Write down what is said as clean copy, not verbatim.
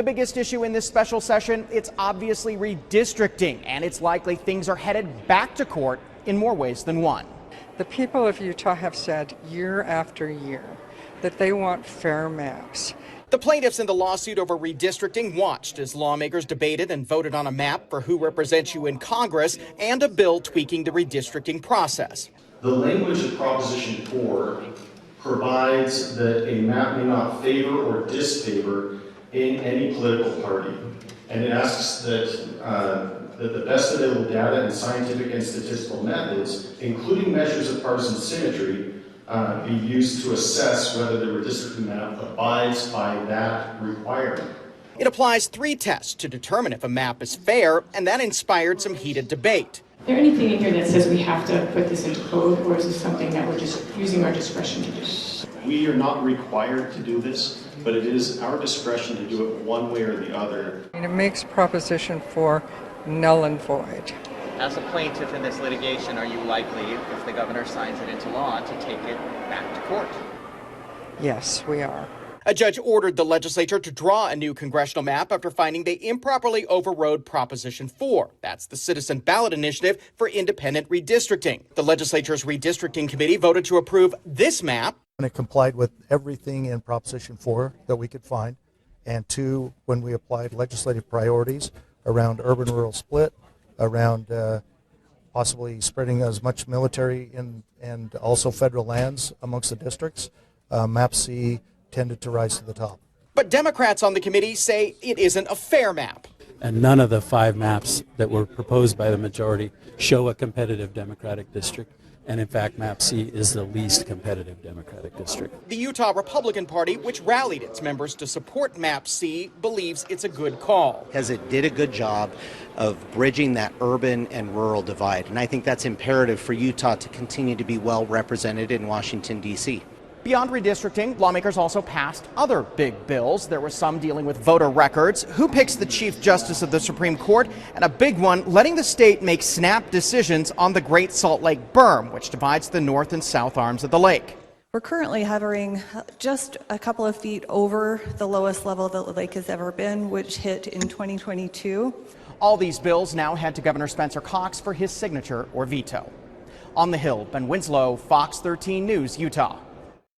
The biggest issue in this special session, it's obviously redistricting, and it's likely things are headed back to court in more ways than one. The people of Utah have said year after year that they want fair maps. The plaintiffs in the lawsuit over redistricting watched as lawmakers debated and voted on a map for who represents you in Congress and a bill tweaking the redistricting process. The language of Proposition 4 provides that a map may not favor or disfavor in any political party. And it asks that the best available data and scientific and statistical methods, including measures of partisan symmetry, be used to assess whether the redistricting map abides by that requirement. It applies 3 tests to determine if a map is fair, and that inspired some heated debate. Is there anything in here that says we have to put this into code, or is this something that we're just using our discretion to do? We are not required to do this, but it is our discretion to do it one way or the other. And it makes Proposition 4 null and void. As a plaintiff in this litigation, are you likely, if the governor signs it into law, to take it back to court? Yes, we are. A judge ordered the legislature to draw a new congressional map after finding they improperly overrode Proposition 4. That's the citizen ballot initiative for independent redistricting. The legislature's redistricting committee voted to approve this map. And it complied with everything in Proposition 4 that we could find. And 2, when we applied legislative priorities around urban-rural split, around possibly spreading as much military and also federal lands amongst the districts, Map C tended to rise to the top. But Democrats on the committee say it isn't a fair map. And none of the 5 maps that were proposed by the majority show a competitive Democratic district. And in fact, Map C is the least competitive Democratic district. The Utah Republican Party, which rallied its members to support Map C, believes it's a good call. Because it did a good job of bridging that urban and rural divide. And I think that's imperative for Utah to continue to be well represented in Washington, D.C. Beyond redistricting, lawmakers also passed other big bills. There were some dealing with voter records, who picks the Chief Justice of the Supreme Court, and a big one letting the state make snap decisions on the Great Salt Lake berm, which divides the north and south arms of the lake. We're currently hovering just a couple of feet over the lowest level that the lake has ever been, which hit in 2022. All these bills now head to Governor Spencer Cox for his signature or veto. On the Hill, Ben Winslow, Fox 13 News, Utah.